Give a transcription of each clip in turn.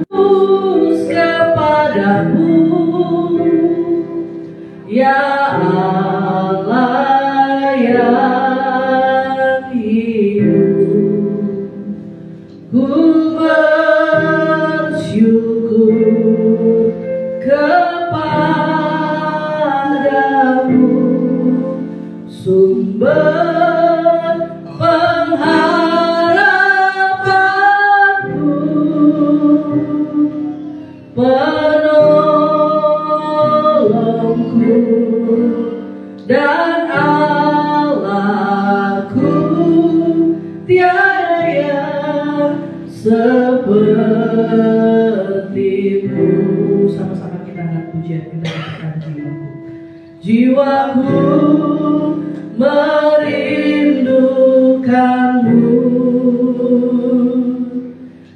Fokus kepadamu, ya Allah yang hidup. Ku bersyukur kepadamu, sumber pengharapanku, penolongku dan Allahku. Tiada yang sepertimu. Sama-sama kita angkat pujian, kita katakan jiwaku. Jiwaku merindukanmu,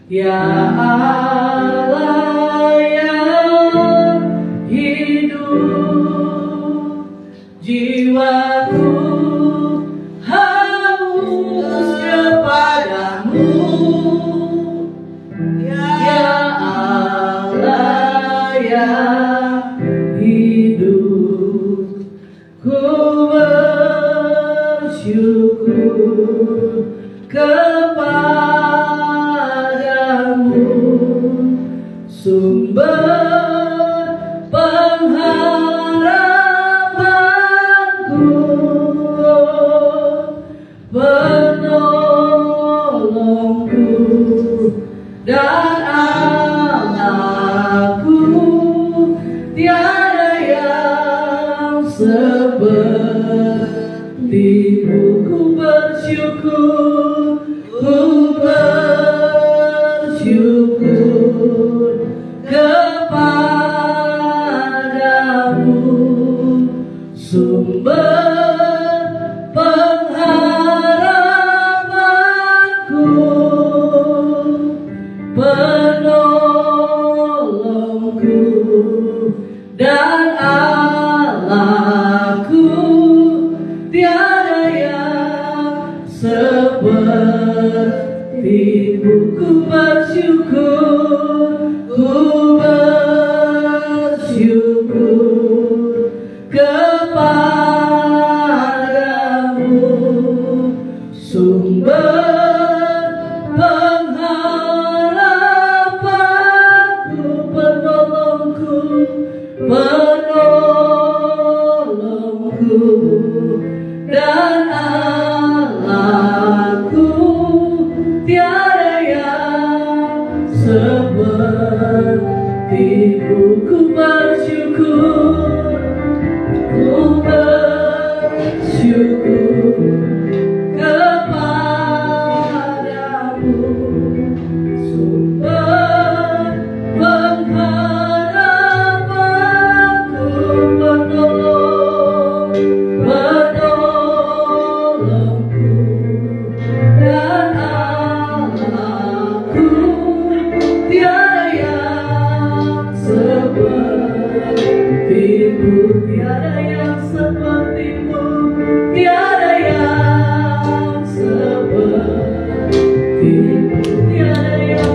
ya Allah yang hidup. Jiwaku haus kepadamu, ya Allah yang hidup. Ku bersyukur kepadamu, sumber pengharapanku, penolongku dan Allahku. Tiada yang sepertimu. Ku bersyukur, ku bersyukur kepadamu, sumber pengharapanku, penolongku dan Allahku. Tiada yang sepertimu. Ku bersyukur, ku bersyukur kepadamu, sumber pengharapanku, penolongku, penolongku dan Allahku. Tiada yang sepertimu. Ku bersyukur, ku bersyukur kepadamu, sumber pengharapanku, penolongku dan Allahku. Tiada yang sepertimu, tiada yang sepertimu, tiada yang sepertimu, tiada yang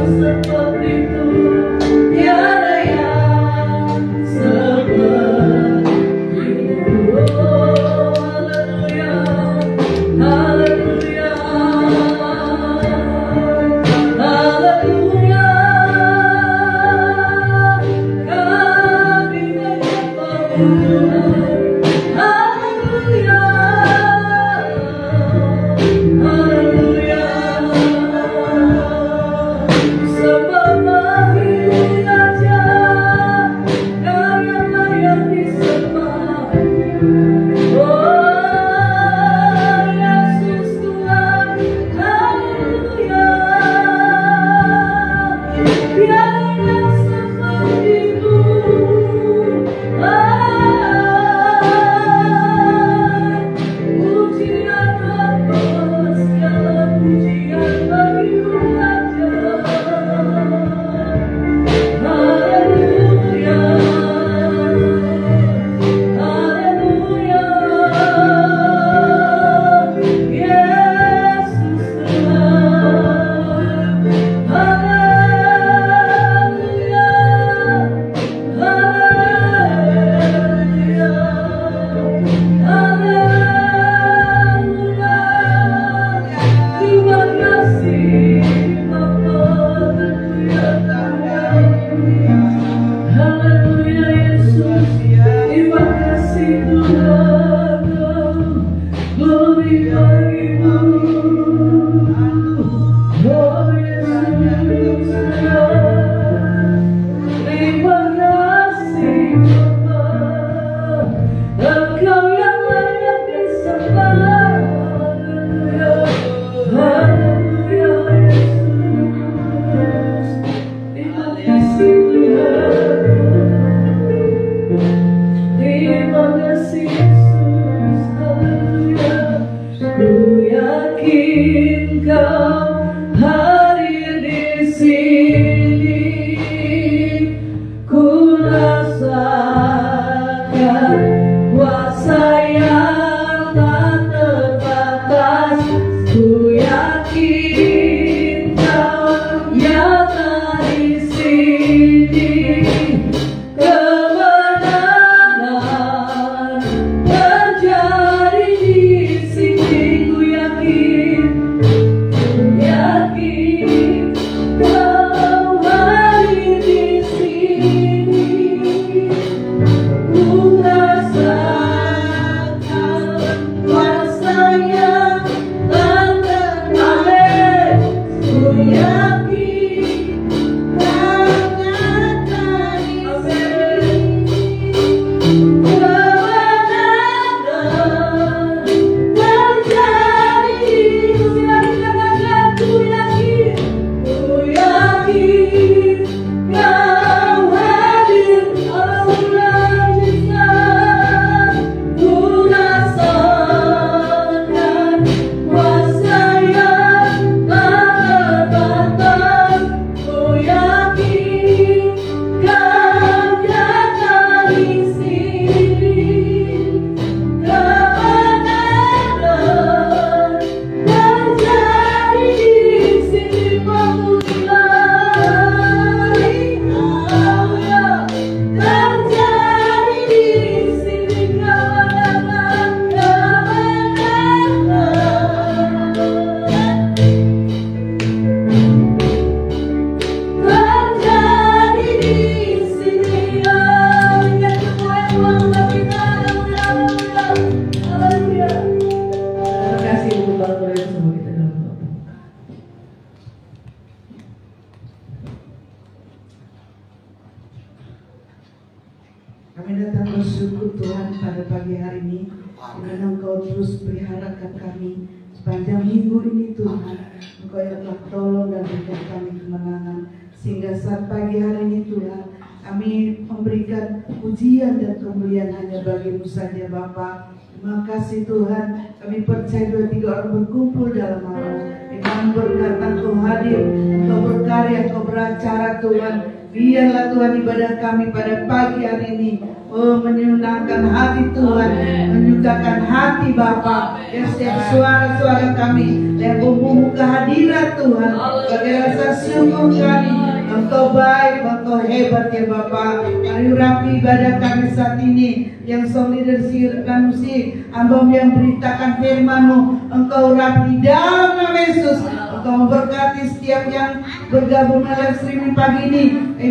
Kami datang bersyukur Tuhan pada pagi hari ini, di mana Engkau terus peliharakan kami sepanjang minggu ini Tuhan. Engkau yang telah tolong dan berikan kami kemenangan, sehingga saat pagi hari ini Tuhan, kami memberikan pujian dan kemuliaan hanya bagi-Mu saja Bapa. Terima kasih Tuhan, kami percaya 2-3 orang berkumpul dalam nama dengan berkata Engkau hadir, Engkau berkarya, Engkau beracara Tuhan. Biarlah Tuhan ibadah kami pada pagi hari ini menyenangkan hati Tuhan, menyukakan hati Bapa. Ya setiap suara-suara kami yang membawa kehadiran Tuhan, bagi rasa syukur kami. Engkau baik, Engkau hebat ya Bapa. Mari urapi ibadah kami saat ini, yang solidarisi dan musik, Hamba yang beritakan firman-Mu. Engkau urapi dalam nama Yesus. Engkau memberkati setiap yang bergabung dalam streaming pagi ini.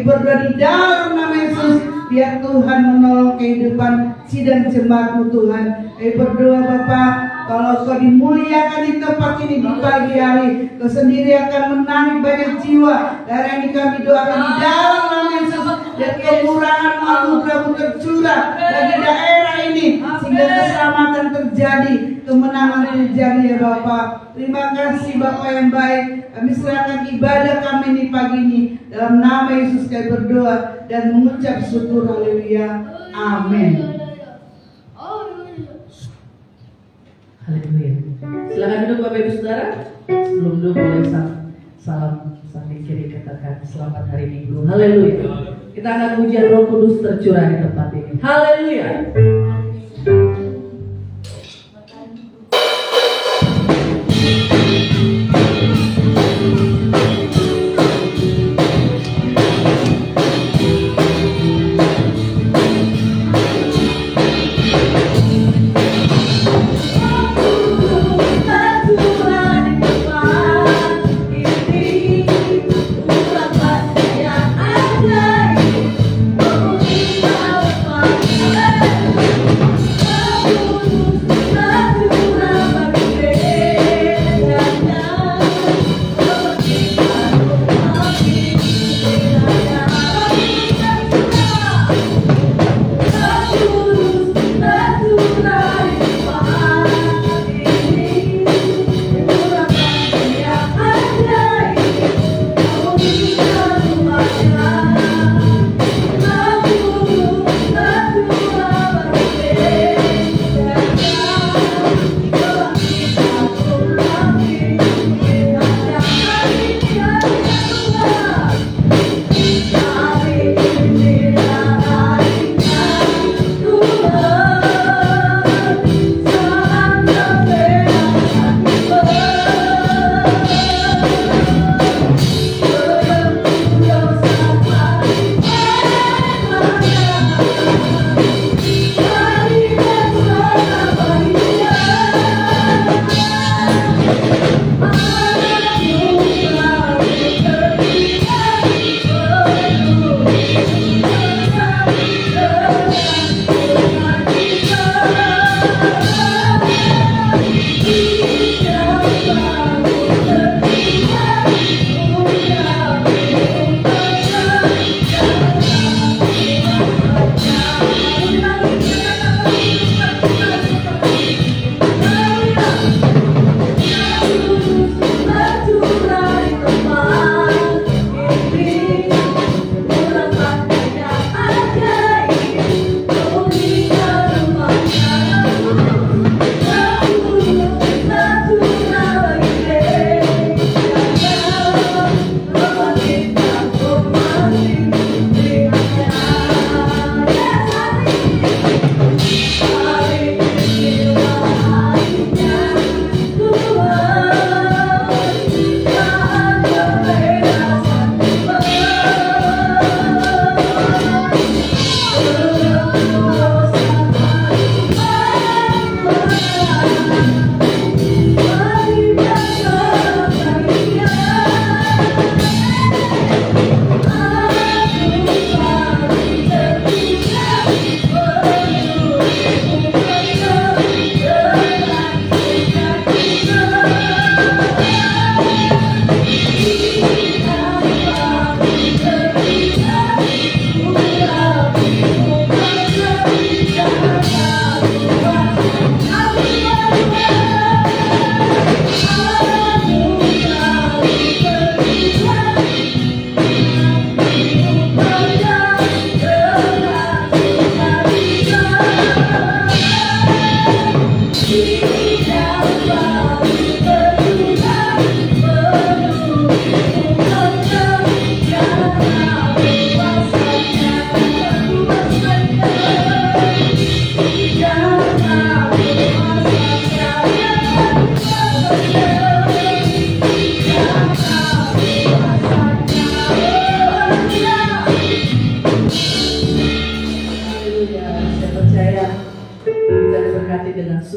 Berdoa di dalam nama Yesus, biar Tuhan menolong kehidupan sidang jemaat-Mu Tuhan. Berdoa Bapa, kalau Kau dimuliakan di tempat ini di pagi hari, Kau sendiri akan menarik banyak jiwa. Dari ini kami doakan di dalam nama Yesus, dan kemurahan anugerah-Mu tercurah bagi daerah ini, sehingga keselamatan terjadi, kemenangan terjadi ya Bapa. Terima kasih Bapa yang baik. Kami serahkan ibadah kami di pagi ini dalam nama Yesus kami berdoa dan mengucap syukur. Haleluya. Amin. Haleluya. Silakan duduk Bapak Ibu Saudara. Sebelum duduk boleh salam sambil kiri katakan selamat hari Minggu. Haleluya. Kita akan pujian Roh Kudus tercurah di tempat ini. Haleluya. Ajaib,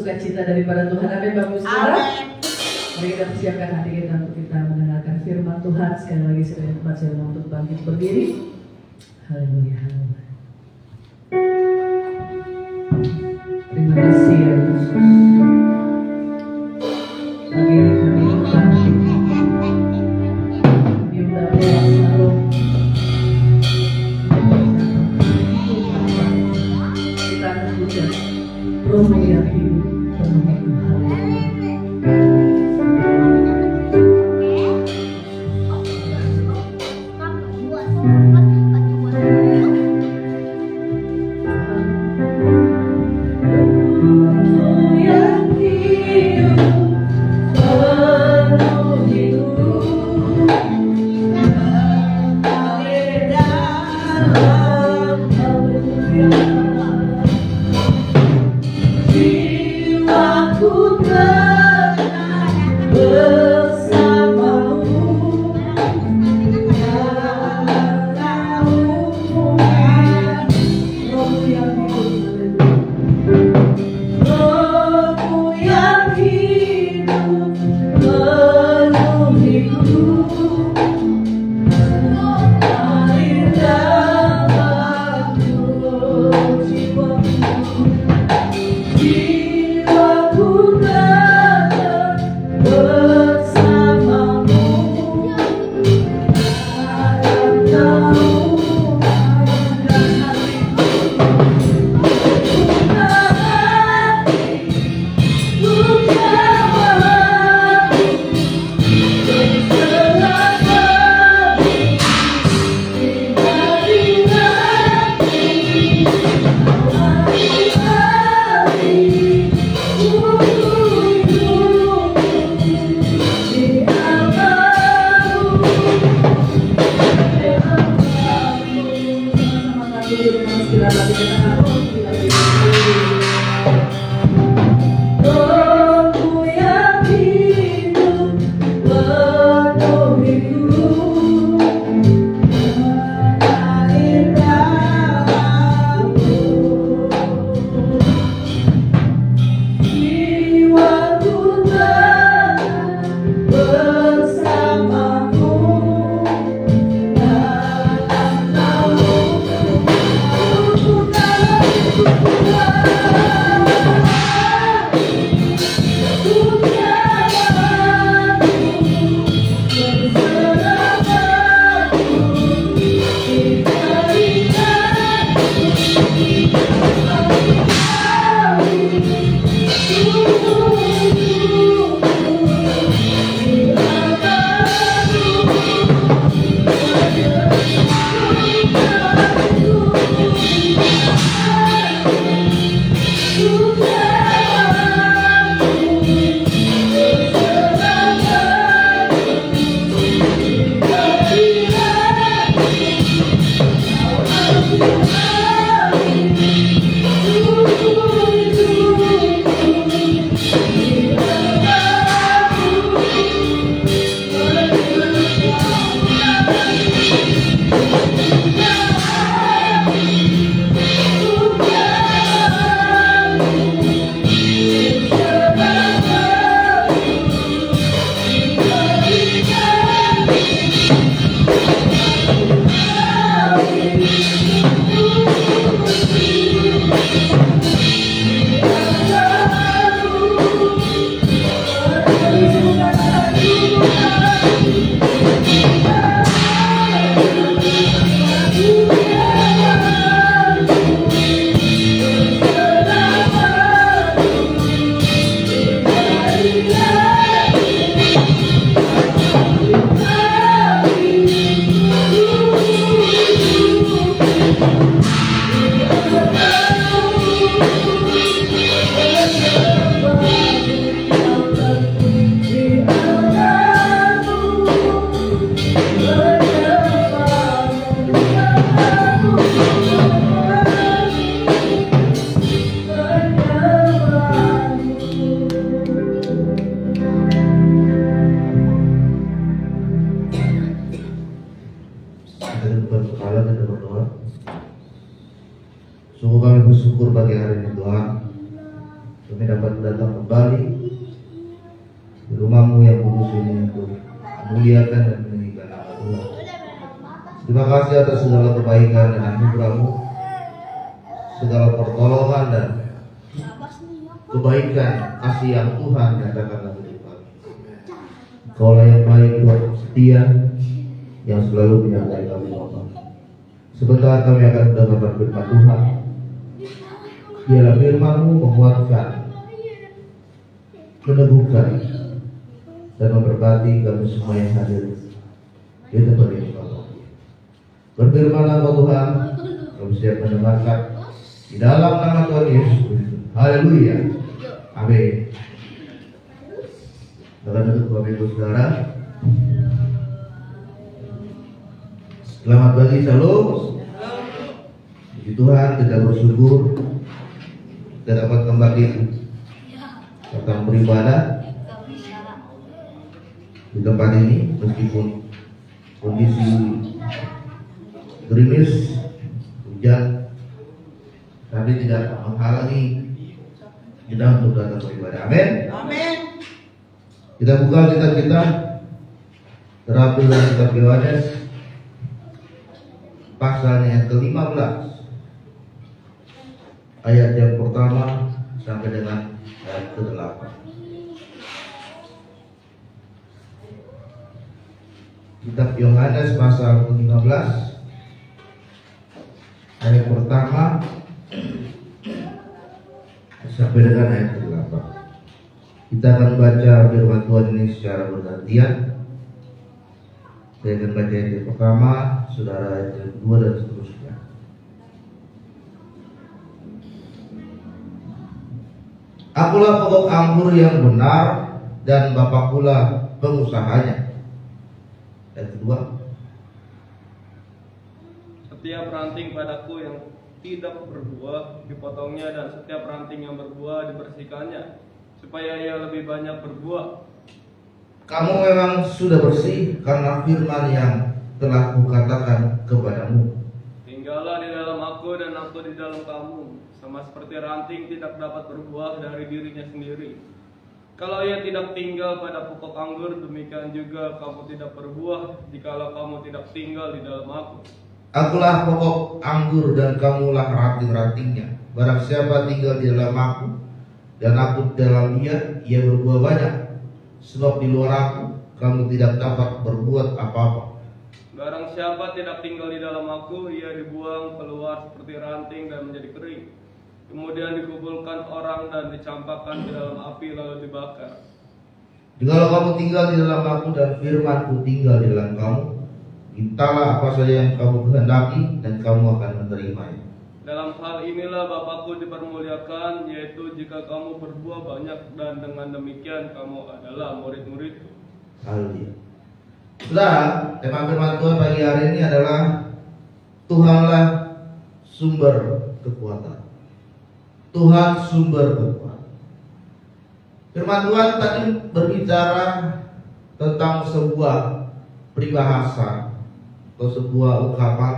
sukacita daripada Tuhan. Amin, Bapak Saudara. Mari kita persiapkan hati kita untuk kita mendengarkan firman Tuhan. Sekali lagi saya tempat saya untuk bangkit berdiri. Haleluya. Terima kasih ya Yesus. Pagi ini kami bangkit. Biunda Dewa Salom. Kita akan puja Roh yang hidup penuh itu. Haleluya. Sungguh kami bersyukur pagi hari ini Tuhan. kami dapat datang kembali di rumah-Mu yang kudus ini untuk memuliakan dan meninggikan nama Tuhan. Terima kasih atas segala kebaikan dan anugerah-Mu, segala pertolongan dan kebaikan kasih yang Tuhan nyatakan dalam hidup kami. Kaulah yang baik, Tuhan setia, yang selalu menyertai kami, Bapa. Sebentar kami akan mendengarkan firman Tuhan. Biarlah firman-Mu menguatkan, meneguhkan, dan memberkati kami semua yang hadir di tempat ini, Bapa. Berfirmanlah Tuhan, kami siap mendengarkan di dalam nama Tuhan Yesus Kristus. Haleluya. Amin. Silakan duduk Bapak Ibu Saudara. Selamat pagi, Shalom. Puji Tuhan, kita bersyukur kita dapat kembali datang beribadah di tempat ini meskipun kondisi gerimis, hujan, tapi tidak menghalangi kita untuk datang beribadah. Amin. Amin. Kita buka kitab kita terambil dari kitab Yohanes pasalnya yang ke-15 ayat yang pertama sampai dengan ayat ke-8. Kitab Yohanes pasal ke-15 ayat pertama sampai dengan ayat ke-8. Kita akan baca firman Tuhan ini secara bergantian. Saya akan baca ayat yang pertama, saudara ayat yang kedua, dan seterusnya. Akulah pokok anggur yang benar, dan Bapa pula pengusahanya. Ayat kedua. Setiap ranting padaku yang tidak berbuah dipotongnya, dan setiap ranting yang berbuah dibersihkannya, supaya ia lebih banyak berbuah. Kamu memang sudah bersih karena firman yang telah kukatakan kepadamu. Tinggallah di dalam aku dan aku di dalam kamu, sama seperti ranting tidak dapat berbuah dari dirinya sendiri. Kalau ia tidak tinggal pada pokok anggur, demikian juga kamu tidak berbuah jikalau kamu tidak tinggal di dalam aku. Akulah pokok anggur dan kamulah ranting-rantingnya. Barang siapa tinggal di dalam aku dan aku di dalam dia, ia berbuah banyak. Sebab di luar aku, kamu tidak dapat berbuat apa-apa. Barang siapa tidak tinggal di dalam aku, ia dibuang keluar seperti ranting dan menjadi kering. Kemudian dikumpulkan orang dan dicampakkan ke dalam api lalu dibakar. Jikalau kamu tinggal di dalam aku dan firman-Ku tinggal di dalam kamu, mintalah apa saja yang kamu kehendaki dan kamu akan menerimanya. Dalam hal inilah Bapakku dipermuliakan, yaitu jika kamu berbuah banyak, dan dengan demikian kamu adalah murid-muridku. Haleluya. Saudara, tema firman Tuhan pagi hari ini adalah Tuhanlah sumber kekuatan. Tuhan sumber kekuatan. Firman Tuhan tadi berbicara tentang sebuah peribahasa atau sebuah ungkapan,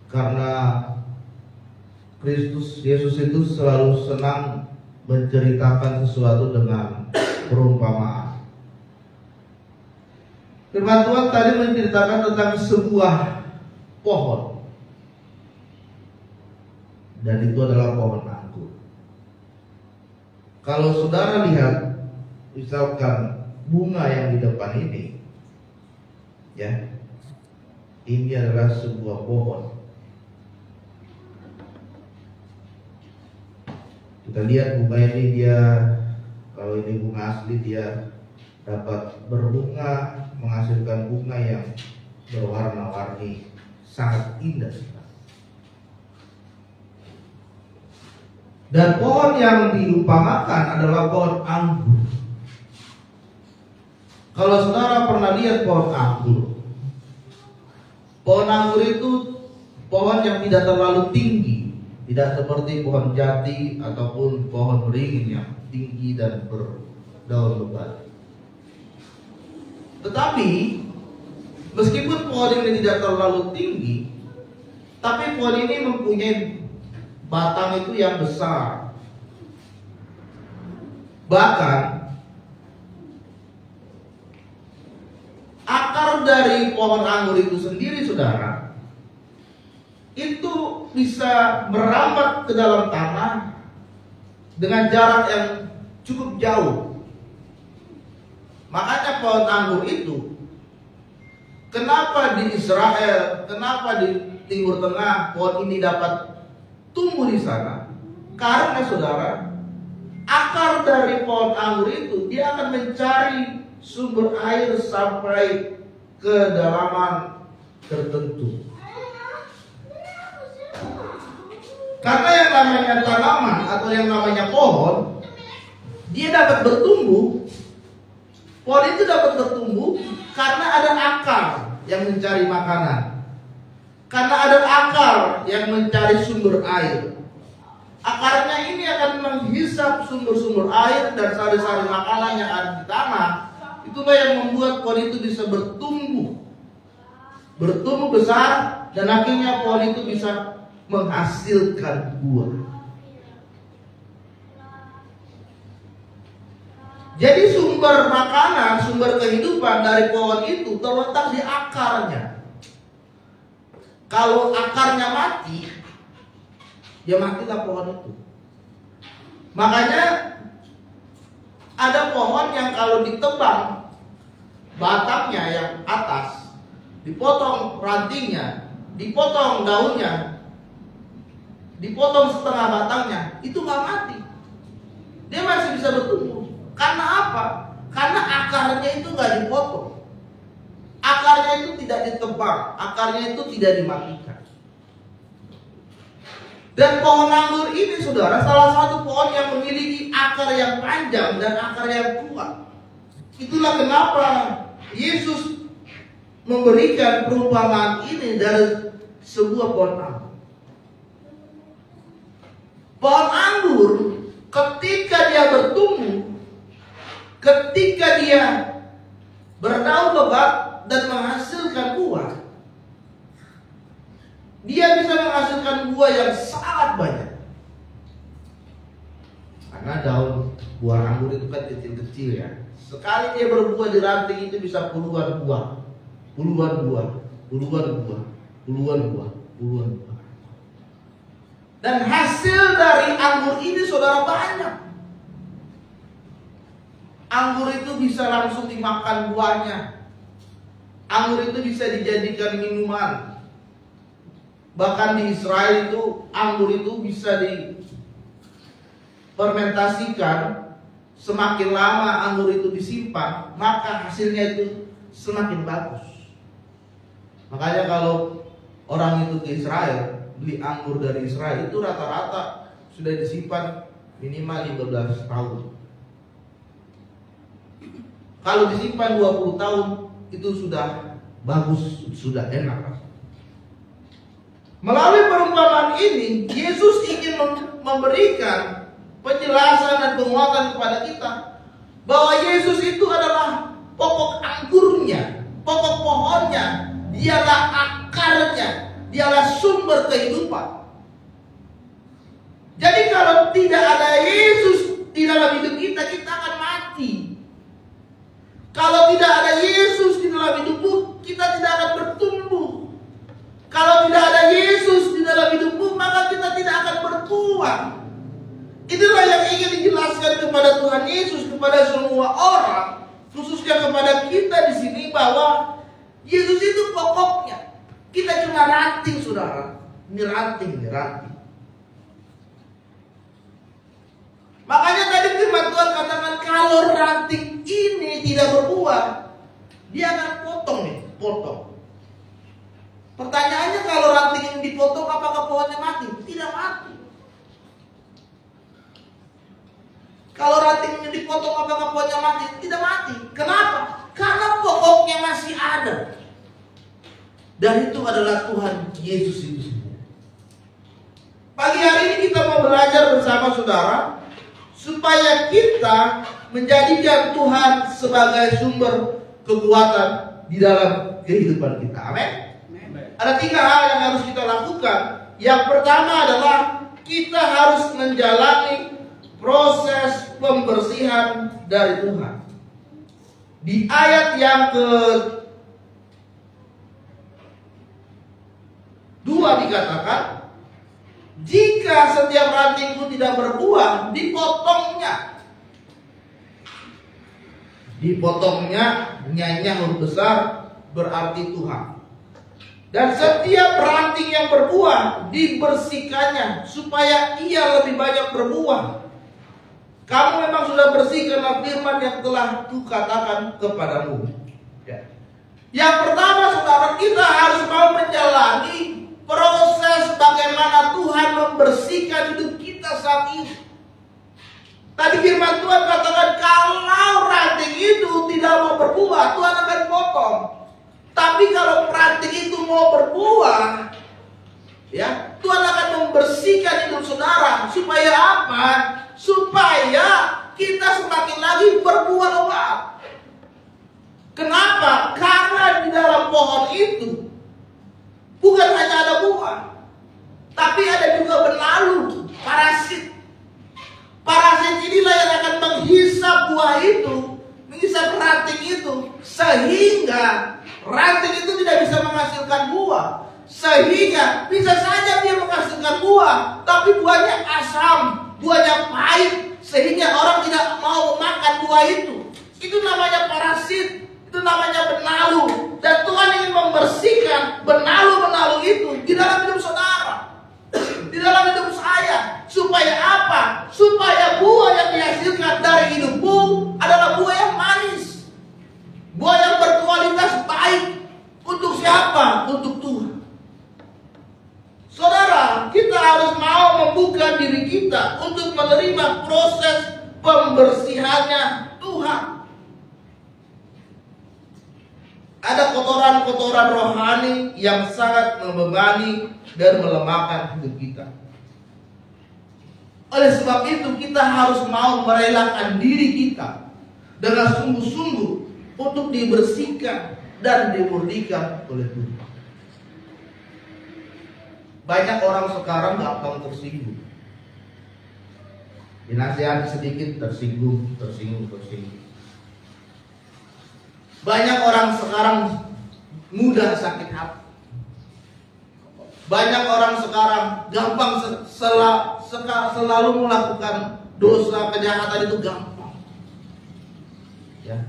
karena Kristus Yesus itu selalu senang menceritakan sesuatu dengan perumpamaan. Firman Tuhan tadi menceritakan tentang sebuah pohon, dan itu adalah pohon anggur. Kalau saudara lihat, misalkan bunga yang di depan ini, ya, ini adalah sebuah pohon. Kita lihat bunga ini, dia kalau ini bunga asli, dia dapat berbunga, menghasilkan bunga yang berwarna-warni, sangat indah. Dan pohon yang diumpamakan adalah pohon anggur. Kalau saudara pernah lihat pohon anggur itu pohon yang tidak terlalu tinggi. Tidak seperti pohon jati ataupun pohon beringin yang tinggi dan berdaun lebat. Tetapi meskipun pohon ini tidak terlalu tinggi, tapi pohon ini mempunyai batang itu yang besar. Bahkan akar dari pohon anggur itu sendiri, saudara, itu bisa merambat ke dalam tanah dengan jarak yang cukup jauh. Makanya pohon anggur itu, kenapa di Israel, kenapa di Timur Tengah pohon ini dapat tumbuh di sana? Karena, saudara, akar dari pohon anggur itu dia akan mencari sumber air sampai kedalaman tertentu. Karena yang namanya tanaman atau yang namanya pohon, dia dapat bertumbuh. Pohon itu dapat bertumbuh karena ada akar yang mencari makanan. Karena ada akar yang mencari sumber air. Akarnya ini akan menghisap sumber-sumber air dan sari-sari makanan yang ada di tanah. Itulah yang membuat pohon itu bisa bertumbuh besar, dan akhirnya pohon itu bisa menghasilkan buah. Jadi sumber makanan, sumber kehidupan dari pohon itu terletak di akarnya. Kalau akarnya mati, ya matilah pohon itu. Makanya ada pohon yang kalau ditebang batangnya yang atas, dipotong rantingnya, dipotong daunnya, dipotong setengah batangnya, itu nggak mati. Dia masih bisa bertumbuh. Karena apa? Karena akarnya itu nggak dipotong. Akarnya itu tidak ditebang, akarnya itu tidak dimatikan. Dan pohon anggur ini, saudara, salah satu pohon yang memiliki akar yang panjang dan akar yang kuat. Itulah kenapa Yesus memberikan perumpamaan ini dari sebuah pohon anggur. Pohon anggur ketika dia bertumbuh, ketika dia berdaun lebat dan menghasilkan buah, dia bisa menghasilkan buah yang sangat banyak. Karena daun buah anggur itu kan kecil-kecil ya. Sekali dia berbuah di ranting itu bisa puluhan buah. Dan hasil dari anggur ini, saudara, banyak. Anggur itu bisa langsung dimakan buahnya. Anggur itu bisa dijadikan minuman. Bahkan di Israel itu anggur itu bisa difermentasikan. Semakin lama anggur itu disimpan, maka hasilnya itu semakin bagus. Makanya kalau orang itu ke Israel, beli anggur dari Israel itu rata-rata sudah disimpan minimal 15 tahun. Kalau disimpan 20 tahun itu sudah bagus, sudah enak. Melalui perumpamaan ini, Yesus ingin memberikan penjelasan dan penguatan kepada kita bahwa Yesus itu adalah pokok anggurnya, pokok pohonnya, dialah akarnya, dialah sumber kehidupan. Jadi kalau tidak ada Yesus di dalam hidup kita, kita akan mati. Kalau tidak ada Yesus di dalam hidupmu, kita tidak akan bertumbuh. Kalau tidak ada Yesus di dalam hidupmu, maka kita tidak akan berbuah. Itulah yang ingin dijelaskan kepada Tuhan Yesus, kepada semua orang, khususnya kepada kita di sini, bahwa Yesus itu pokoknya. Kita cuma ranting, saudara. Ini ranting. Makanya tadi firman Tuhan katakan, kalau ranting ini tidak berbuah, dia akan potong. Pertanyaannya, kalau ranting ini dipotong, apakah pohonnya mati? Tidak mati. Kalau ranting ini dipotong, apakah pohonnya mati? Tidak mati. Kenapa? Karena pokoknya masih ada. Dan itu adalah Tuhan Yesus itu sendiri. Pagi hari ini kita mau belajar bersama saudara, supaya kita menjadikan Tuhan sebagai sumber kekuatan di dalam kehidupan kita. Amin. Ada 3 hal yang harus kita lakukan. Yang pertama adalah kita harus menjalani proses pembersihan dari Tuhan. Di ayat yang ke-2 dikatakan, jika setiap rantingku tidak berbuah, dipotongnya. Dipotongnya, nyanya huruf besar, berarti Tuhan. Dan setiap ranting yang berbuah, dibersihkannya, supaya ia lebih banyak berbuah. Kamu memang sudah bersih karena firman yang telah kukatakan kepadamu. Ya. Yang pertama, saudara, kita harus mau menjalani proses bagaimana Tuhan membersihkan hidup kita saat ini. Tadi firman Tuhan katakan, kalau ranting itu tidak mau berbuah, Tuhan akan potong. Tapi kalau ranting itu mau berbuah, ya, Tuhan akan membersihkan hidup saudara. Supaya apa? Supaya kita semakin lagi berbuah lebat. Kenapa? Karena di dalam pohon itu bukan hanya ada buah, tapi ada juga benalu, parasit. Parasit inilah yang akan menghisap buah itu, menghisap ranting itu, sehingga ranting itu tidak bisa menghasilkan buah. Sehingga bisa saja dia menghasilkan buah, tapi buahnya asam, buahnya pahit, sehingga orang tidak mau makan buah itu. Itu namanya parasit, itu namanya benalu. Dan Tuhan ingin membersihkan benalu-benalu itu di dalam hidup saudara, di dalam hidup saya. Supaya apa? Supaya buah yang dihasilkan dari hidupmu adalah buah yang manis, buah yang berkualitas baik. Untuk siapa? Untuk Tuhan. Saudara, kita harus mau membuka diri kita untuk menerima proses pembersihannya Tuhan. Ada kotoran-kotoran rohani yang sangat membebani dan melemahkan hidup kita. Oleh sebab itu kita harus mau merelakan diri kita dengan sungguh-sungguh untuk dibersihkan dan dimurnikan oleh Tuhan. Banyak orang sekarang gampang tersinggung. Dinasihati sedikit tersinggung. Banyak orang sekarang mudah sakit hati. Banyak orang sekarang gampang selalu melakukan dosa kejahatan itu gampang. Ya.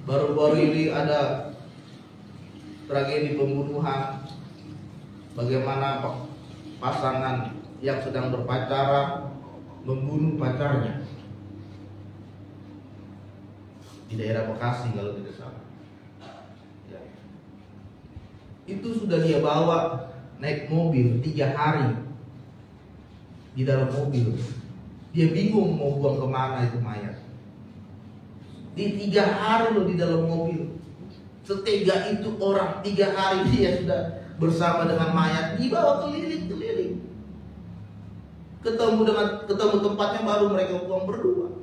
Baru-baru ini ada tragedi pembunuhan. Bagaimana pasangan yang sedang berpacaran membunuh pacarnya di daerah Bekasi kalau tidak salah. Ya. Itu sudah dia bawa naik mobil 3 hari di dalam mobil. Dia bingung mau buang kemana itu mayat. Di 3 hari loh di dalam mobil. Setega itu orang 3 hari dia sudah bersama dengan mayat, dibawa keliling-keliling. Ketemu tempatnya baru mereka buang berdua.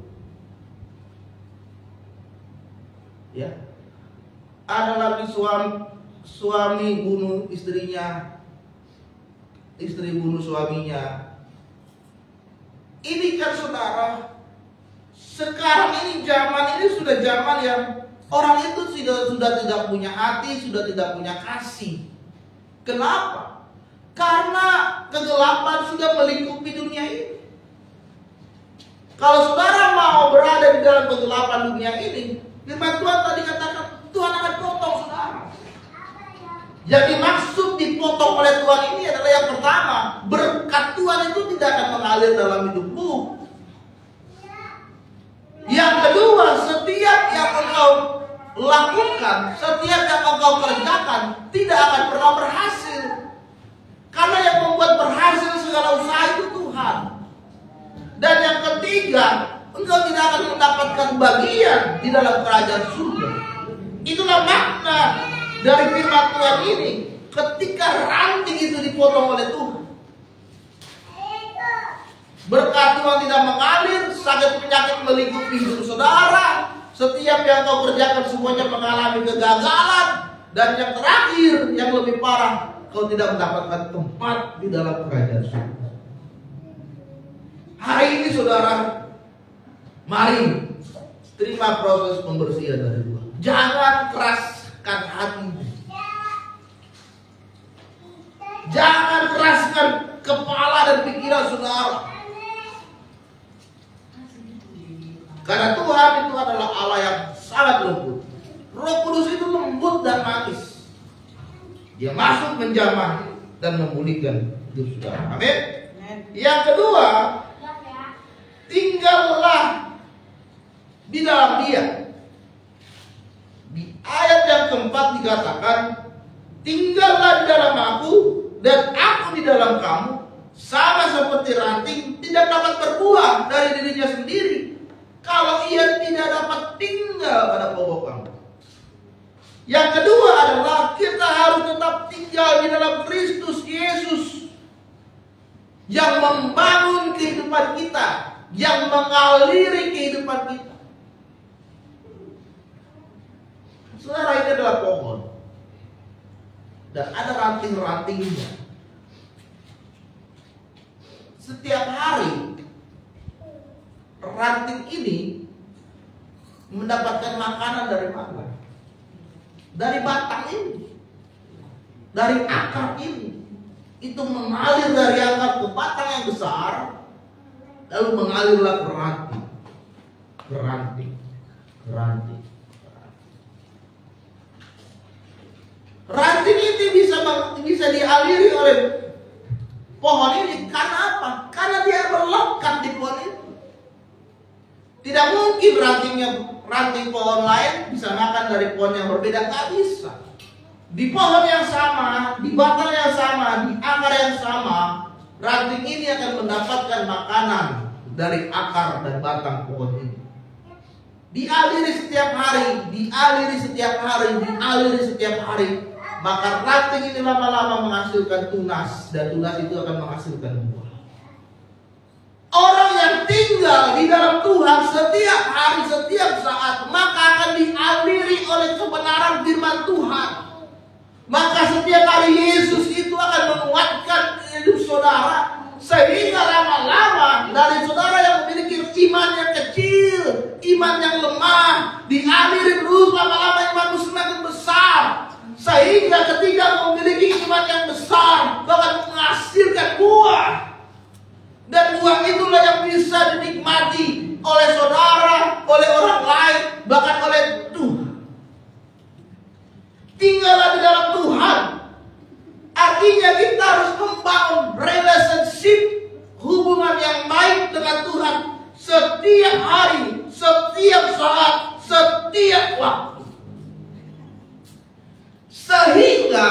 Ya. Ada lagi suami bunuh istrinya, istri bunuh suaminya. Ini kan saudara, sekarang ini zaman ini sudah zaman yang orang itu sudah tidak punya hati, sudah tidak punya kasih. Kenapa? Karena kegelapan sudah melingkupi dunia ini. Kalau saudara mau berada di dalam kegelapan dunia ini, firman Tuhan tadi katakan Tuhan akan potong saudara. Yang dimaksud dipotong oleh Tuhan ini adalah yang pertama, berkat Tuhan itu tidak akan mengalir dalam hidupmu. Yang kedua, setiap yang engkau lakukan, setiap yang engkau kerjakan tidak akan pernah berhasil. Karena yang membuat berhasil segala usaha itu Tuhan. Dan yang ketiga, engkau tidak akan mendapatkan bagian di dalam kerajaan surga. Itulah makna dari firman Tuhan ini. Ketika ranting itu dipotong oleh Tuhan, berkat Tuhan tidak mengalir, sakit penyakit melingkupi hidup saudara. Setiap yang kau kerjakan semuanya mengalami kegagalan. Dan yang terakhir, yang lebih parah, kau tidak mendapatkan tempat di dalam kerajaan surga. Hari ini saudara, Mari terima proses pembersihan dari Tuhan. Jangan keraskan hatimu. Jangan keraskan kepala dan pikiran saudara. Karena Tuhan itu adalah Allah yang sangat lembut. Roh Kudus itu lembut dan manis. Dia masuk menjamah dan memulihkan hidup saudara. Amin. Yang kedua, tinggallah di dalam Dia. Di ayat yang keempat dikatakan, tinggallah di dalam Aku dan Aku di dalam kamu, sama seperti ranting tidak dapat berbuah dari dirinya sendiri kalau ia tidak dapat tinggal pada pokok kamu. Yang kedua adalah kita harus tetap tinggal di dalam Kristus Yesus yang membangun kehidupan kita, yang mengaliri kehidupan kita. Saudara, ini adalah pohon dan ada ranting-rantingnya. Setiap hari ranting ini mendapatkan makanan dari mana? Dari batang ini, dari akar ini. Itu mengalir dari akar ke batang yang besar, lalu mengalirlah ke ranting, ke ranting, ke ranting. Ranting ini bisa dialiri oleh pohon ini karena apa? Karena dia melekat di pohon itu. Tidak mungkin ranting pohon lain bisa makan dari pohon yang berbeda, tak bisa. Di pohon yang sama, di batang yang sama, di akar yang sama, ranting ini akan mendapatkan makanan dari akar dan batang pohon ini. Dialiri setiap hari, dialiri setiap hari, dialiri setiap hari. Maka ranting ini lama-lama menghasilkan tunas, dan tunas itu akan menghasilkan buah. Orang yang tinggal di dalam Tuhan setiap hari, setiap saat, maka akan dialiri oleh kebenaran firman Tuhan. Maka setiap hari Yesus itu akan menguatkan hidup saudara, sehingga lama-lama dari saudara yang memiliki iman yang kecil, iman yang lemah, dialiri terus lama-lama imanmu semakin besar. Sehingga ketika memiliki iman yang besar, bahkan menghasilkan buah. Dan buah itulah yang bisa dinikmati oleh saudara, oleh orang lain, bahkan oleh Tuhan. Tinggallah di dalam Tuhan. Artinya kita harus membangun relationship, hubungan yang baik dengan Tuhan setiap hari, setiap saat, setiap waktu. Sehingga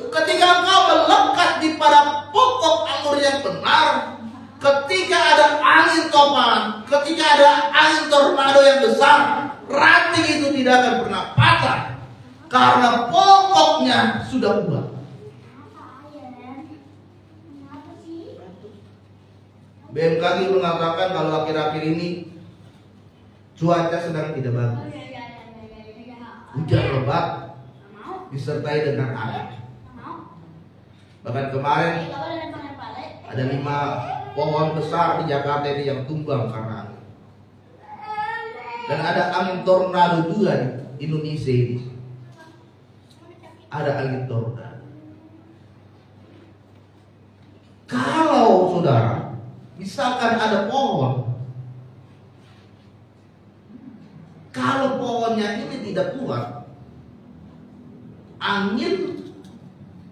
ketika engkau melekat di pada pokok anggur yang benar, ketika ada angin topan, ketika ada angin tornado yang besar, ranting itu tidak akan pernah patah karena pokoknya sudah kuat. BMKG mengatakan kalau akhir-akhir ini cuaca sedang tidak bagus, hujan lebat disertai dengan angin. Bahkan kemarin ada 5 pohon besar di Jakarta ini yang tumbang karena angin. Dan ada angin tornado juga di Indonesia ini. Ada angin tornado. Kalau saudara, misalkan ada pohon, kalau pohonnya ini tidak kuat, angin,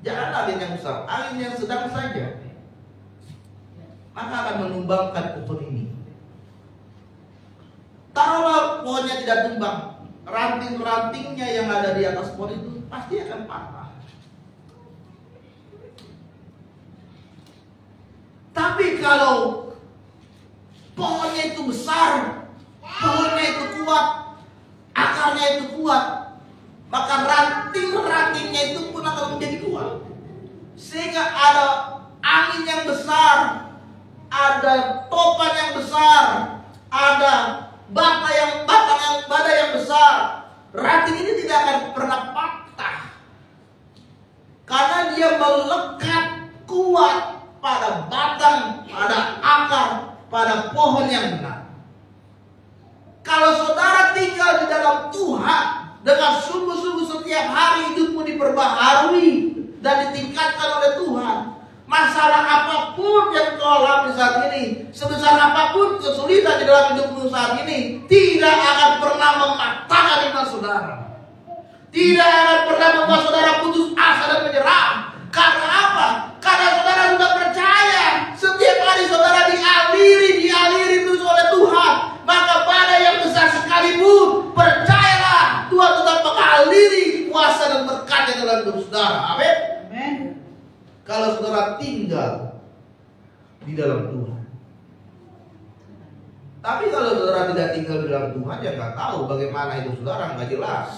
jangan angin yang besar, angin yang sedang saja, maka akan menumbangkan pohon ini. Taruhlah pohonnya tidak tumbang, ranting-rantingnya yang ada di atas pohon itu pasti akan patah. Tapi kalau pohonnya itu besar, pohonnya itu kuat, akarnya itu kuat, maka ranting-rantingnya itu pun akan menjadi kuat. Sehingga ada angin yang besar, ada topan yang besar, ada badai yang besar, ranting ini tidak akan pernah patah. Karena dia melekat kuat pada batang, pada akar, pada pohon yang benar. Kalau saudara tinggal di dalam Tuhan dengan sungguh-sungguh setiap hari hidupmu diperbaharui dan ditingkatkan oleh Tuhan, masalah apapun yang kau alami saat ini, sebesar apapun kesulitan di dalam hidupmu saat ini, tidak akan pernah mematahkan iman saudara. Tidak akan pernah membuat saudara putus asa dan menyerah. Karena apa? Karena saudara sudah percaya. Setiap hari saudara dialiri terus oleh Tuhan. Maka pada yang besar sekalipun, percayalah Tuhan tetap mengaliri kuasa dan berkat-Nya dalam hidup saudara. Amin. Amin. Kalau saudara tinggal di dalam Tuhan. Tapi kalau saudara tidak tinggal di dalam Tuhan, ya nggak tahu bagaimana hidup saudara, nggak jelas.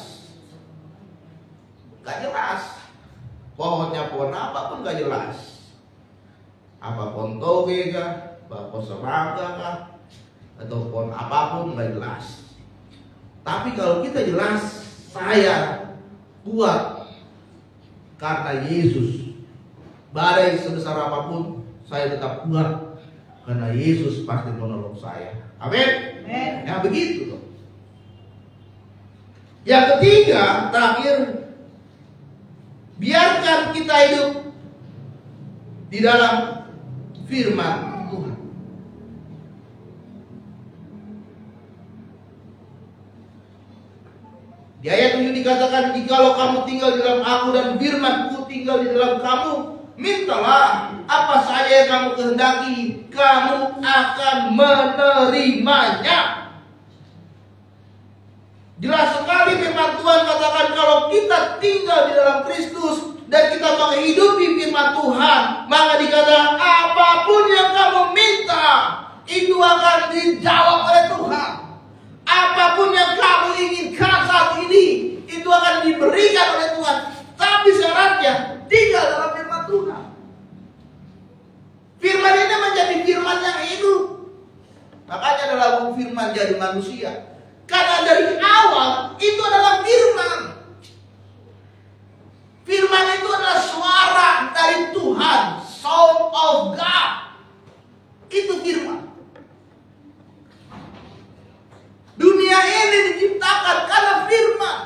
Nggak jelas. Pohonnya pohon apa pun nggak jelas. Apa pohon toge kah, apa pohon serangga kah, atau pohon apapun nggak jelas. Tapi kalau kita jelas, saya kuat karena Yesus. Badai sebesar apapun, saya tetap kuat karena Yesus pasti menolong saya. Amin. Amin. Ya begitu loh. Yang ketiga, terakhir, biarkan kita hidup di dalam firman Tuhan. Di ayat 7 dikatakan, jikalau kamu tinggal di dalam aku dan firman-Ku tinggal di dalam kamu, mintalah apa saja yang kamu kehendaki, kamu akan menerimanya. Jelas sekali firman Tuhan katakan, kalau kita tinggal di dalam Kristus dan kita menghidupi firman Tuhan, maka dikatakan apapun yang kamu minta itu akan dijawab oleh Tuhan. Apapun yang kamu inginkan saat ini itu akan diberikan oleh Tuhan. Tapi syaratnya tinggal dalam firman Tuhan. Firman ini menjadi firman yang hidup. Makanya dalam firman jadi manusia. Karena dari awal itu adalah firman. Firman itu adalah suara dari Tuhan, Sound of God. Itu firman. Dunia ini diciptakan karena firman.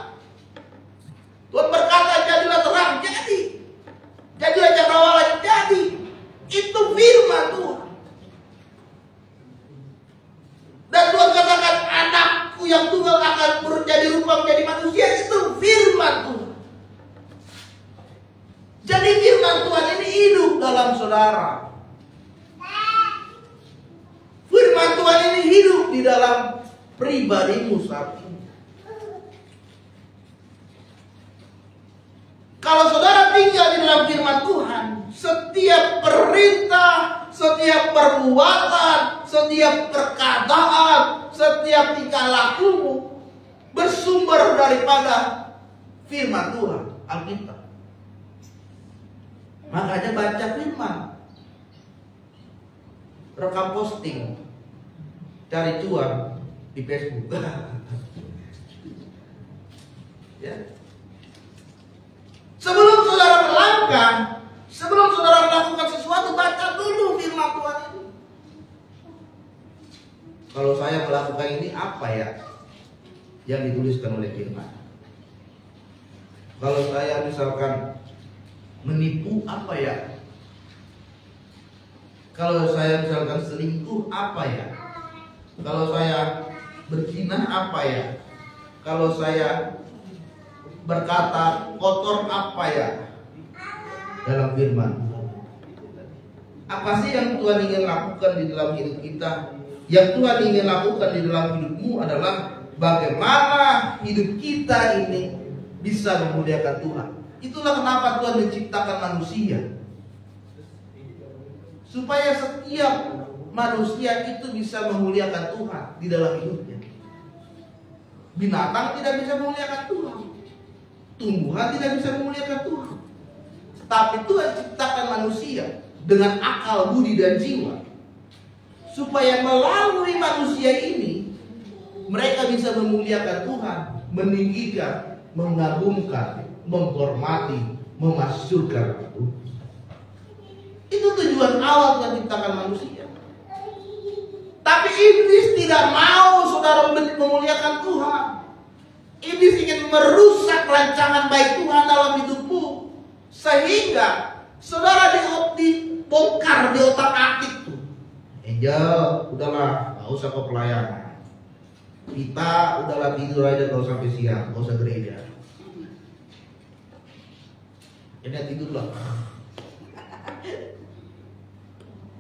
Tuhan berkata, jadilah terang, jadi. Jadilah cakrawala, jadi. Itu firman Tuhan. Dan Tuhan katakan, anakku yang tunggal akan menjadi rupa menjadi manusia. Itu firman Tuhan. Jadi firman Tuhan ini hidup dalam saudara. Firman Tuhan ini hidup di dalam pribadimu saat ini. Kalau saudara tinggal di dalam firman Tuhan, setiap perintah, setiap perbuatan, setiap perkataan, setiap tingkah lakumu bersumber daripada firman Tuhan, Alkitab. Makanya baca firman. Rekam posting, cari cuan di Facebook. Ya. Sebelum saudara melangkah, sebelum saudara melakukan sesuatu, baca dulu firman Tuhan ini. Kalau saya melakukan ini, apa ya yang dituliskan oleh firman? Kalau saya misalkan menipu, apa ya? Kalau saya misalkan selingkuh, apa ya? Kalau saya berzina, apa ya? Kalau saya berkata kotor, apa ya? Dalam firman, apa sih yang Tuhan ingin lakukan di dalam hidup kita? Yang Tuhan ingin lakukan di dalam hidupmu adalah bagaimana hidup kita ini bisa memuliakan Tuhan. Itulah kenapa Tuhan menciptakan manusia, supaya setiap manusia itu bisa memuliakan Tuhan di dalam hidupnya. Binatang tidak bisa memuliakan Tuhan, tumbuhan tidak bisa memuliakan Tuhan. Tapi Tuhan ciptakan manusia dengan akal, budi, dan jiwa, supaya melalui manusia ini mereka bisa memuliakan Tuhan, meninggikan, mengagumkan, menghormati, memasyurkan Tuhan. Itu tujuan awal Tuhan ciptakan manusia. Tapi iblis tidak mau saudara memuliakan Tuhan. Iblis ingin merusak rancangan baik Tuhan dalam hidupmu. Sehingga saudara dibongkar di otak atik tuh. Angel, udahlah, gak usah ke pelayanan. Kita udahlah tidur aja kalau sampai siang, gak usah gereja. Ini tidurlah.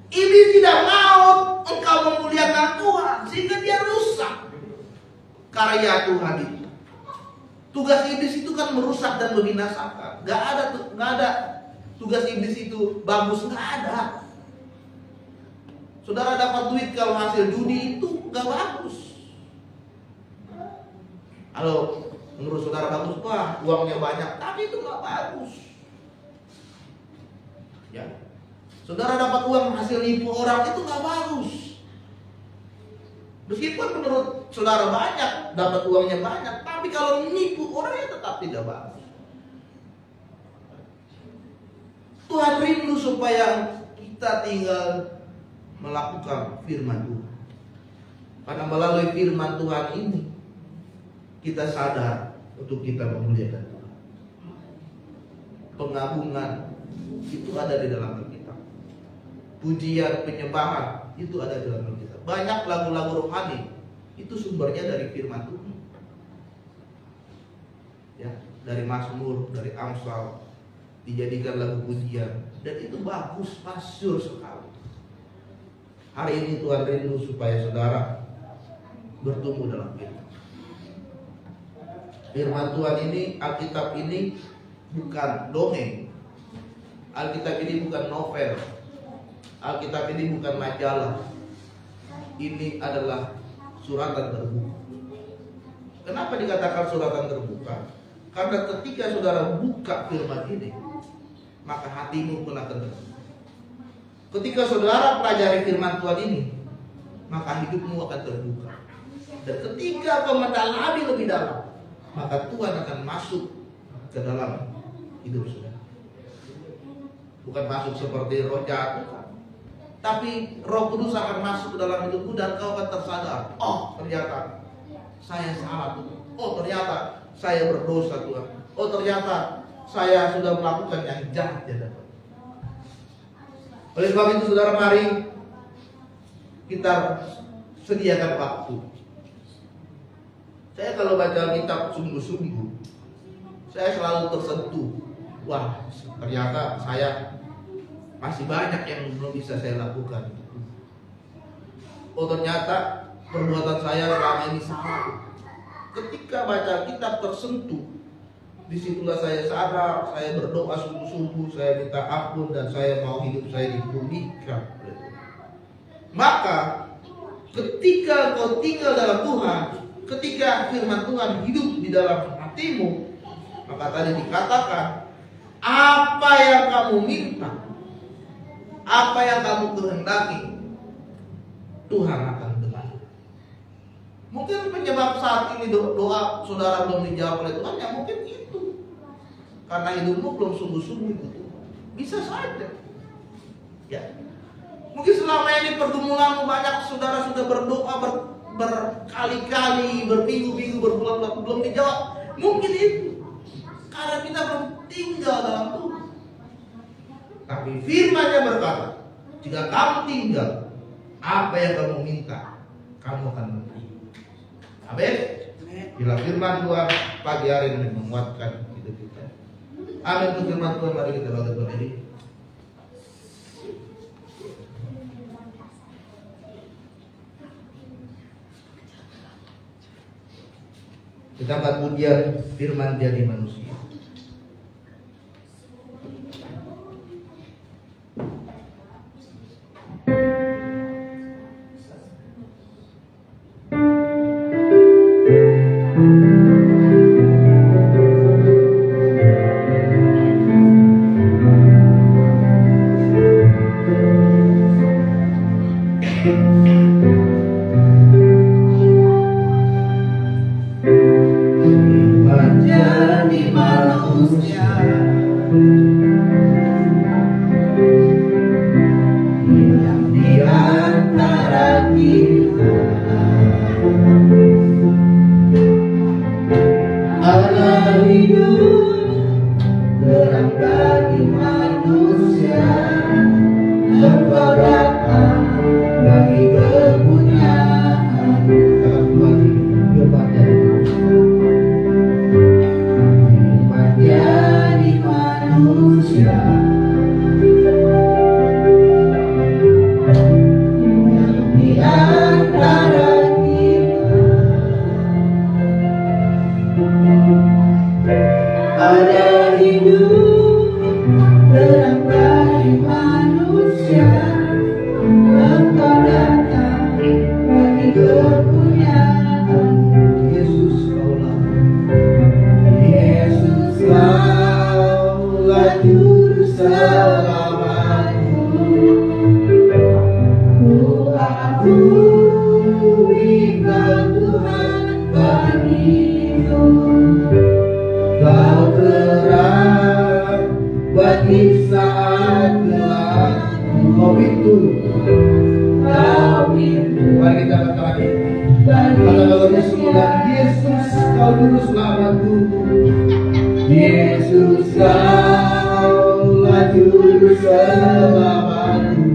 Iblis tidak mau engkau memuliakan Tuhan, sehingga dia rusak karya Tuhan itu. Tugas iblis itu kan merusak dan membinasakan. Gak ada tugas iblis itu bagus, gak ada. Saudara dapat duit kalau hasil judi itu gak bagus. Kalau menurut saudara bagus, wah uangnya banyak, tapi itu gak bagus. Ya, saudara dapat uang hasil nipu orang itu gak bagus. Meskipun menurut saudara banyak, dapat uangnya banyak, tapi kalau nipu orangnya tetap tidak bagus. Tuhan rindu supaya kita tinggal melakukan firman Tuhan. Karena melalui firman Tuhan ini kita sadar untuk kita memuliakan Tuhan. Pengagungan itu ada di dalam Alkitab. Pujian, penyembahan itu ada di dalam Alkitab. Banyak lagu-lagu rohani itu sumbernya dari firman Tuhan. Ya, dari Mazmur, dari Amsal dijadikan lagu pujian dan itu bagus, masyhur sekali. Hari ini Tuhan rindu supaya saudara bertumbuh dalam firman. Firman Tuhan ini, Alkitab ini bukan dongeng. Alkitab ini bukan novel. Alkitab ini bukan majalah. Ini adalah suratan terbuka. Kenapa dikatakan suratan terbuka? Karena ketika saudara buka firman ini, maka hatimu pun akan terbuka. Ketika saudara pelajari firman Tuhan ini, maka hidupmu akan terbuka. Dan ketika kau mendalami lebih dalam, maka Tuhan akan masuk ke dalam hidup saudara. Bukan masuk seperti roh jahat, tapi Roh Kudus akan masuk ke dalam hidupmu dan kau akan tersadar. Oh, ternyata saya salah Tuhan. Oh, ternyata saya berdosa Tuhan. Oh, ternyata saya sudah melakukan yang jahat ya Tuhan. Oleh sebab itu saudara, mari kita sediakan waktu. Saya kalau baca kitab sungguh-sungguh, saya selalu tersentuh. Wah, ternyata saya masih banyak yang belum bisa saya lakukan. Oh, ternyata perbuatan saya selama ini salah. Ketika baca kitab tersentuh, disitulah saya sadar, saya berdoa sungguh-sungguh, saya minta ampun dan saya mau hidup saya dipulihkan. Maka ketika kau tinggal dalam Tuhan, ketika firman Tuhan hidup di dalam hatimu, maka tadi dikatakan apa yang kamu minta, apa yang kamu kehendaki, Tuhan akan dengar. Mungkin penyebab saat ini doa saudara belum dijawab oleh Tuhan, ya mungkin itu karena hidupmu belum sungguh-sungguh itu. Bisa saja. Ya. Mungkin selama ini pergumulanmu banyak, saudara sudah berdoa berkali-kali, berminggu-minggu, berbulan-bulan belum dijawab. Mungkin itu karena kita belum tinggal dalam Tuhan. Tapi firman-Nya berkata, jika kamu tinggal, apa yang kamu minta, kamu akan menerima. Amin. Bila firman Tuhan pagi hari ini menguatkan hidup kita. Amin. Untuk firman Tuhan, mari kita bangkit berdiri. Kita angkat pujian firman jadi manusia. Menjadi manusia. manusia. Di antara kita ada hidup terang bagi manusia. Engkau datang bagi kepunyaan. Yesus kaulah, Yesus kaulah juru selamatku. Ku akui Tuhan bagiku. Kau terang bagi saat gelap. Kau pintu, kau pintu. Mari kita katakan, kata-katanya semula. Yesus kau juru selamatku. Yesus kaulah juru selamatku.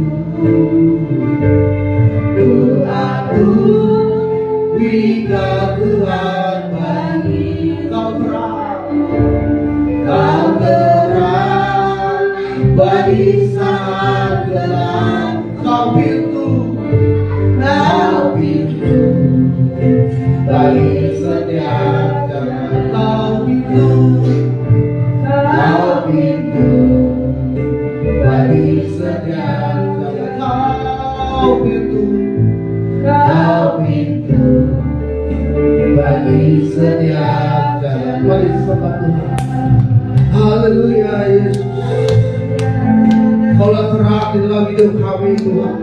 Ku akui Tuhan bagi kau terang, kau terang bagi saat gelap. Kau pintu bagi setiap jalan. Kau pintu bagi setiap jalan. Kau pintu bagi setiap jalan. Mari sembah Tuhan. Haleluya Yesus. Kaulah terang di dalam hidup kami Tuhan.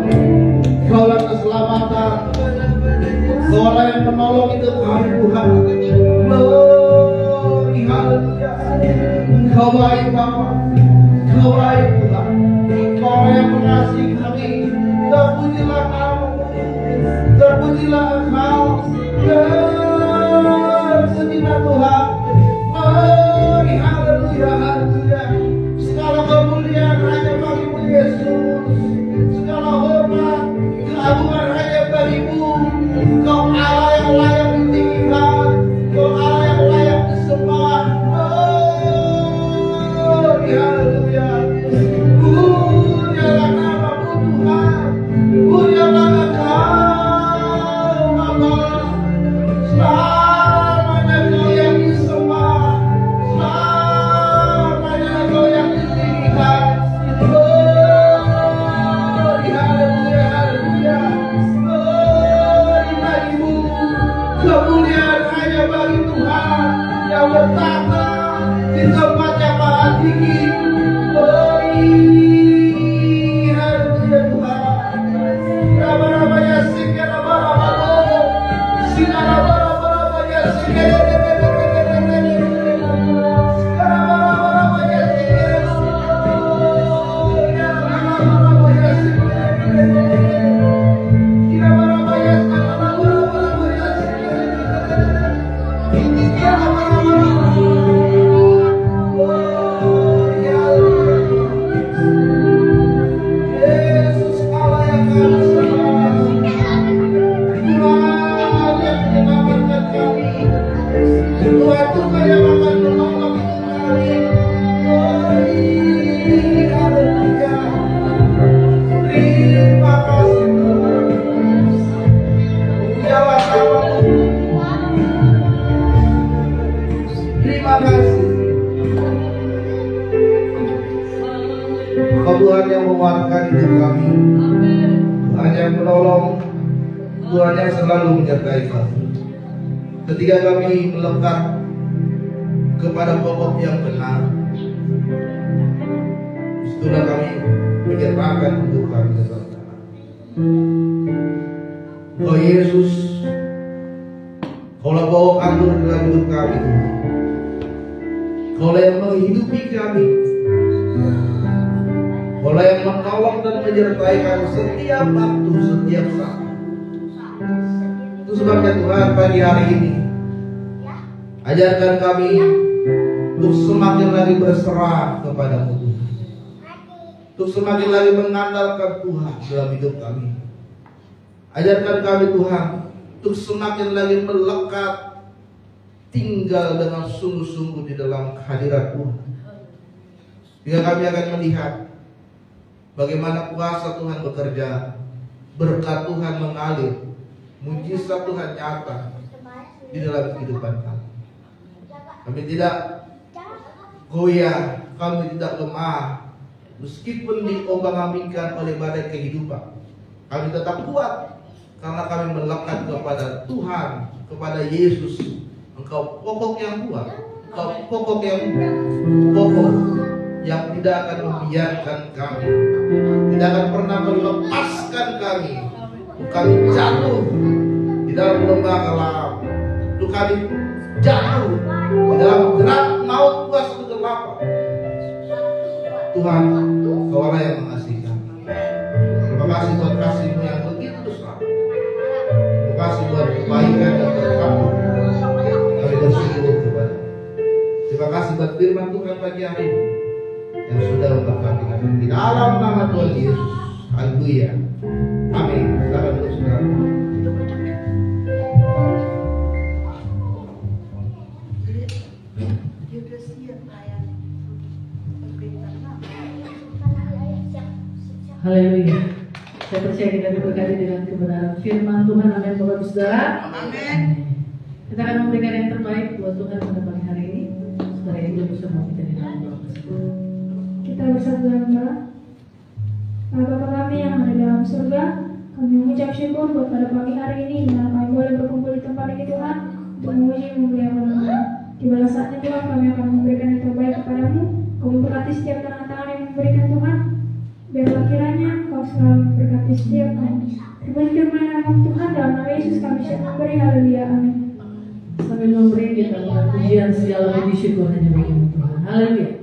Kaulah keselamatan. Kaulah yang menolong hidup kami Tuhan. Glory, haleluya. Kau baik Bapa, Kau baik Tuhan. Kau yang mengasihi kami. Terpujilah Namamu, terpujilah Engkau. Terpujilah Tuhan. Glory, haleluya, haleluya. Segala kemuliaan hanya bagi-Mu Yesus. Segala hormat, keagungan hanya bagi-Mu. Kau Allah yang layak ditinggikan. Kau Allah yang layak disembah. Glory, haleluya. Pujilah namamu Tuhan. Pujilah Engkau Bapa. Selamanya Kau yang disembah. Selamanya Kau yang ditinggikan. Glory, haleluya, haleluya. Glory bagimu. Kemuliaan hanya bagi Tuhan yang bertata di tempat yang maha tinggi. Glory, haleluya Tuhan. Raba-rabanya singa, raba-rabalo. Singa, raba-rabanya singa. Raba-rabanya singa. Raba-rabanya singa. Raba-rabanya Yesus Allah yang kami sembah. Tuhan yang menyelamatkan kami. Tuhan Tuhan yang akan menolong kami. Glory, haleluya. Terima kasih Tuhan. Pujilah namamu. Terima kasih. Kau Tuhan yang menguatkan hidup kami. Tuhan yang menolong. Tuhan yang selalu menyertai kami. Ketika kami melekat kepada pokok yang benar, setelah kami menyerahkan hidup kami ke dalam tangan. Oh Yesus, Kaulah bawa anggur dalam hidup kami Tuhan. Kaulah yang menghidupi kami. Kaulah yang menolong dan menyertai kami setiap waktu, setiap saat. Itu sebabnya Tuhan pagi hari ini ajarkan kami untuk semakin lagi berserah kepada-Mu Tuhan, untuk semakin lagi mengandalkan Tuhan dalam hidup kami. Ajarkan kami Tuhan untuk semakin lagi melekat, tinggal dengan sungguh-sungguh di dalam kehadirat Tuhan. Jika kami akan melihat bagaimana kuasa Tuhan bekerja, berkat Tuhan mengalir, mujizat Tuhan nyata di dalam kehidupan kami. Kami tidak goyah, kami tidak lemah, meskipun diombang-ambingkan oleh badai kehidupan. Kami tetap kuat karena kami melekat kepada Tuhan, kepada Yesus. Engkau pokok yang kuat, Engkau pokok yang kokoh, yang tidak akan membiarkan kami, tidak akan pernah melepaskan kami. Kami jatuh di dalam lembah kelam, kami jatuh di dalam gerak maut kuasa kegelapan. Tuhan, Kau Allah yang mengasihi kami. Terima kasih buat kasih-Mu yang begitu besar. Terima kasih buat kebaikan dan berkat-Mu. Kami bersyukur kepada. Terima kasih buat firman Tuhan pagi hari ini yang sudah memberkati kami. Di dalam nama Tuhan Yesus. Haleluya. Amin. Silakan duduk saudara. Haleluya. Saya percaya kita diberkati dengan kebenaran firman Tuhan. Amin, Bapak Ibu Saudara. Amin. Kita akan memberikan yang terbaik buat Tuhan pada pagi hari ini. Saudara itu bisa mau kita di dalam doa. Kita bersatu dalam doa. Bapa kami yang ada dalam surga, kami mengucap syukur buat pada pagi hari ini dimana kami boleh berkumpul di tempat ini Tuhan untuk memuji memuliakan nama. Di balas saatnya Tuhan kami akan memberikan yang terbaik kepadamu. Kau memberkati setiap tangan-tangan yang memberikan Tuhan. Biarlah kiranya Kau selalu memberkati setiap kami. Terpuji firman nama Tuhan dalam nama Yesus kami siap memberi. Haleluya. Amin. Sambil memberi kita pujian segala puji syukur hanya bagi Tuhan. Haleluya.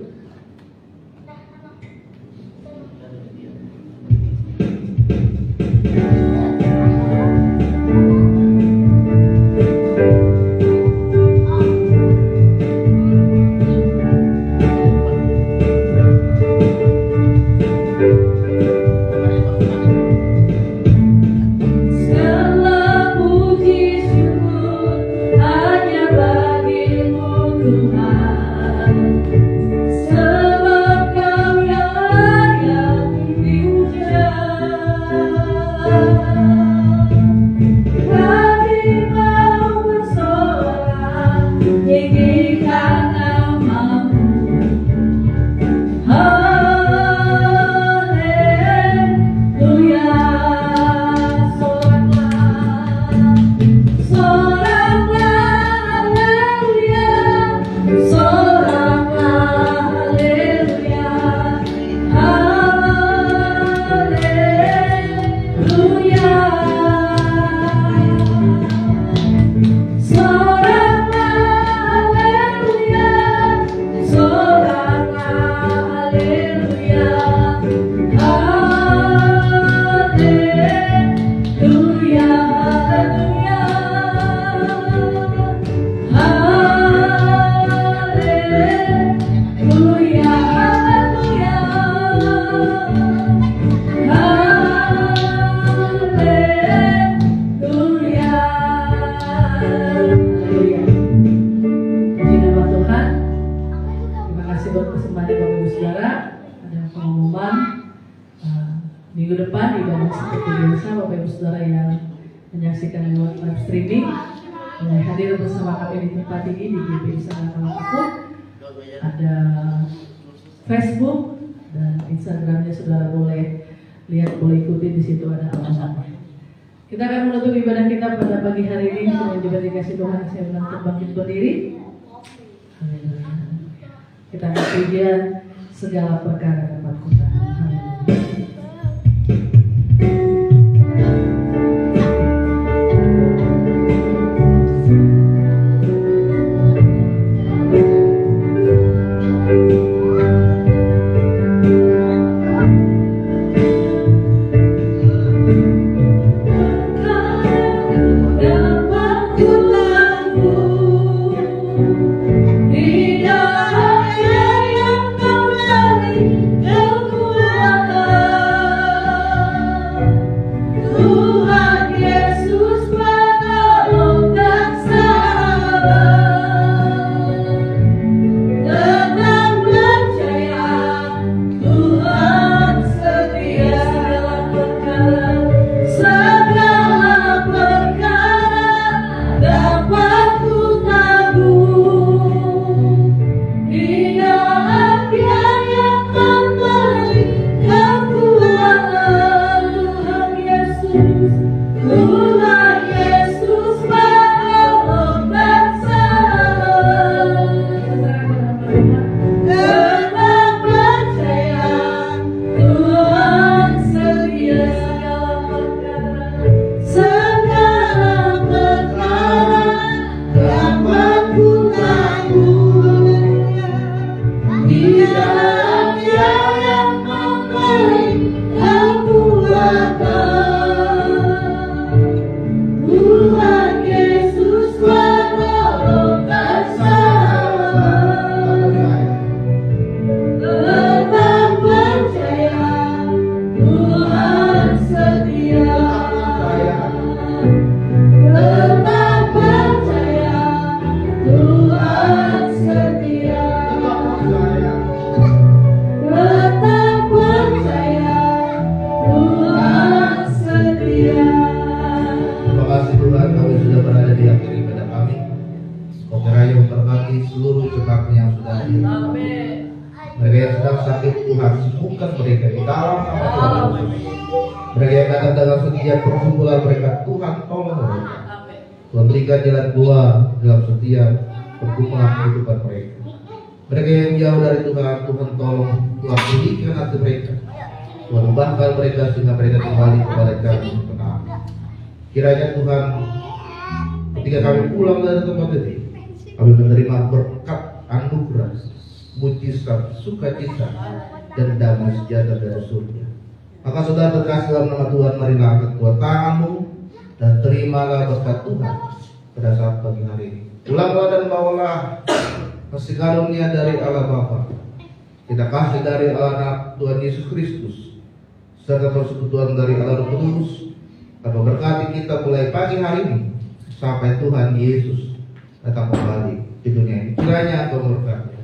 Minggu depan ibadah seperti biasa, Bapak Ibu Saudara yang menyaksikan lewat live streaming boleh hadir bersama kami di tempat ini di GPI Sana Kalapakut. Ada Facebook dan Instagramnya, saudara boleh lihat, boleh ikuti di situ ada alamatnya. Kita akan menutup ibadah kita pada pagi hari ini dengan juga dikasih Tuhan. Saya bilang bangkit berdiri. Haleluya. Kita akan pujian segala perkara dapat kita. Di dalam yang kau beri kami yang sudah hadir. Mereka yang sedang sakit, Tuhan sembuhkan mereka di dalam nama Tuhan. Mereka yang datang dalam setiap perkumpulan mereka, Tuhan tolong mereka. Tuhan berikan jalan keluar dalam setiap perkumpulan kehidupan mereka. Mereka yang jauh dari Tuhan, Tuhan tolong, Tuhan pulihkan hati mereka. Tuhan ubahkan mereka sehingga mereka kembali kepada jalan yang benar. Kiranya Tuhan, ketika kami pulang dari tempat ini, kami menerima berkat anugerah, mujizat, sukacita, dan damai sejahtera dari surga. Maka saudara terkasih dalam nama Tuhan, marilah angkat kedua tanganmu dan terimalah berkat Tuhan pada saat pagi hari ini. Pulanglah dan bawalah kasih karunia dari Allah Bapa, kita kasih dari anak Tuhan Yesus Kristus, serta persekutuan dari Allah Roh Kudus, akan berkati kita mulai pagi hari ini sampai Tuhan Yesus datang kembali di dunia ini. Kiranya Tuhan berkati.